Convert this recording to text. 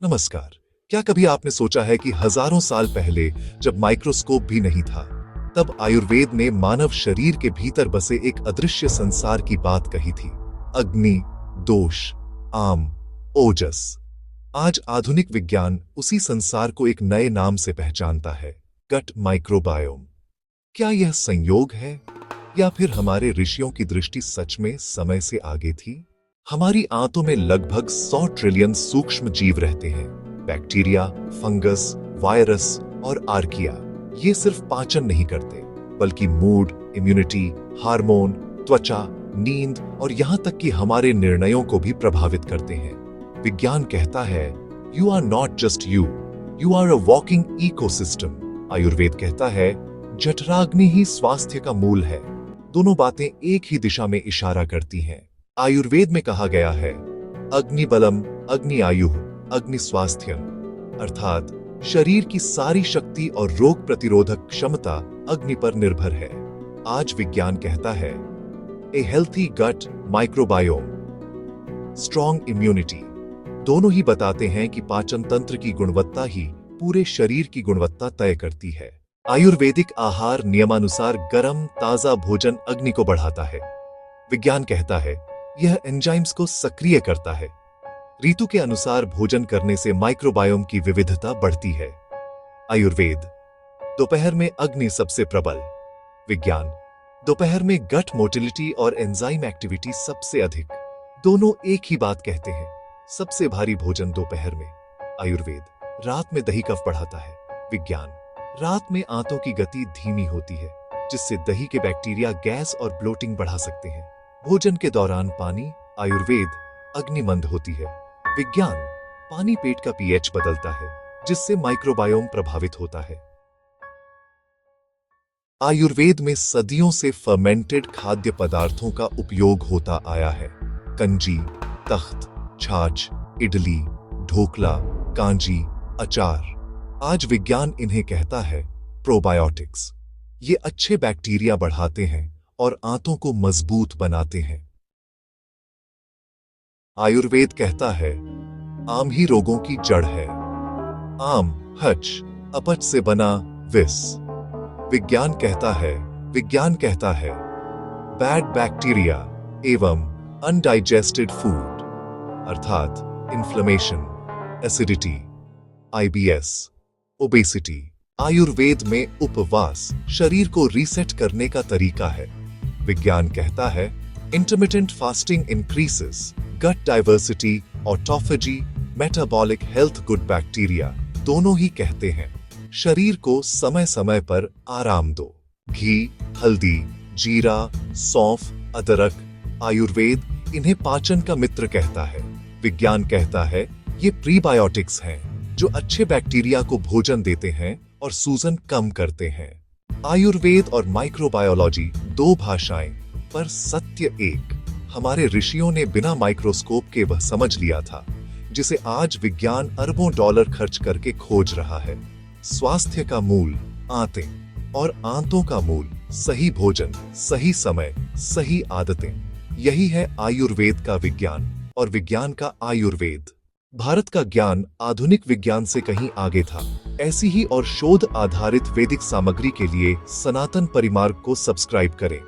नमस्कार। क्या कभी आपने सोचा है कि हजारों साल पहले जब माइक्रोस्कोप भी नहीं था, तब आयुर्वेद ने मानव शरीर के भीतर बसे एक अदृश्य संसार की बात कही थी? अग्नि, दोष, आम, ओजस। आज आधुनिक विज्ञान उसी संसार को एक नए नाम से पहचानता है, गट माइक्रोबायोम। क्या यह संयोग है, या फिर हमारे ऋषियों की दृष्टि सच में समय से आगे थी? हमारी आंतों में लगभग 100 ट्रिलियन सूक्ष्म जीव रहते हैं। बैक्टीरिया, फंगस, वायरस और आर्किया। ये सिर्फ पाचन नहीं करते, बल्कि मूड, इम्यूनिटी, हार्मोन, त्वचा, नींद और यहां तक कि हमारे निर्णयों को भी प्रभावित करते हैं। विज्ञान कहता है, you are not just you are a walking ecosystem. Ayurveda कहता है, जठराग्नि ही स्वास्थ्य का मूल है। दोनों बातें एक ही दिशा में इशारा करती हैं। आयुर्वेद में कहा गया है, अग्नि बलम, अग्नि आयु, अग्नि स्वास्थ्यम, अर्थात शरीर की सारी शक्ति और रोग प्रतिरोधक क्षमता अग्नि पर निर्भर है। आज विज्ञान कहता है, a healthy gut microbiome, strong immunity. दोनों ही बताते हैं कि पाचन तंत्र की गुणवत्ता ही पूरे शरीर की गुणवत्ता तय करती है। आयुर्वेदिक आहार नियमानुसार गर्म ताजा भोजन अग्नि को बढ़ाता है। विज्ञान कहता है, यह एंजाइम्स को सक्रिय करता है। ऋतु के अनुसार भोजन करने से माइक्रोबायोम की विविधता बढ़ती है। आयुर्वेद, दोपहर में अग्नि सबसे प्रबल। विज्ञान, दोपहर में गट मोटिलिटी और एंजाइम एक्टिविटी सबसे अधिक। दोनों एक ही बात कहते हैं, सबसे भारी भोजन दोपहर में। आयुर्वेद, रात में दही कफ बढ़ाता है। विज्ञान, रात में आंतों की गति धीमी होती है, जिससे दही के बैक्टीरिया गैस और ब्लोटिंग बढ़ा सकते हैं। भोजन के दौरान पानी, आयुर्वेद, अग्निमंद होती है। विज्ञान, पानी पेट का पीएच बदलता है, जिससे माइक्रोबायोम प्रभावित होता है। आयुर्वेद में सदियों से फर्मेंटेड खाद्य पदार्थों का उपयोग होता आया है। कंजी, तख्त, छाछ, इडली, ढोकला, कांजी, अचार। आज विज्ञान इन्हें कहता है प्रोबायोटिक्स। ये अच्छे बैक्टीरिया बढ़ाते हैं और आंतों को मजबूत बनाते हैं। आयुर्वेद कहता है, आम ही रोगों की जड़ है। आम, हच, अपच से बना विष। विज्ञान कहता है, बैड बैक्टीरिया एवं अनडाइजेस्टेड फूड, अर्थात inflammation, acidity, IBS, obesity. Ayurveda में उपवास शरीर को रीसेट करने का तरीका है। विज्ञान कहता है, intermittent fasting increases gut diversity, autophagy, metabolic health. Good bacteria दोनों ही कहते हैं, शरीर को समय समय पर आराम दो। घी, हल्दी, जीरा, सौंफ, अदरक। आयुर्वेद इन्हें पाचन का मित्र कहता है। विज्ञान कहता है, ये प्रीबायोटिक्स हैं, जो अच्छे बैक्टीरिया को भोजन देते हैं और सूजन कम करते हैं। आयुर्वेद और माइक्रोबायोलॉजी दो भाषाएं, पर सत्य एक। हमारे ऋषियों ने बिना माइक्रोस्कोप के वह समझ लिया था, जिसे आज विज्ञान अरबों डॉलर खर्च करके खोज रहा है। स्वास्थ्य का मूल आंतें, और आंतों का मूल सही भोजन, सही समय, सही आदतें। यही है आयुर्वेद का विज्ञान और विज्ञान का आयुर्वेद। भारत का ज्ञान आधुनिक विज्ञान से कहीं आगे था। ऐसी ही और शोध आधारित वैदिक सामग्री के लिए सनातन परिमार्ग को सब्सक्राइब करें।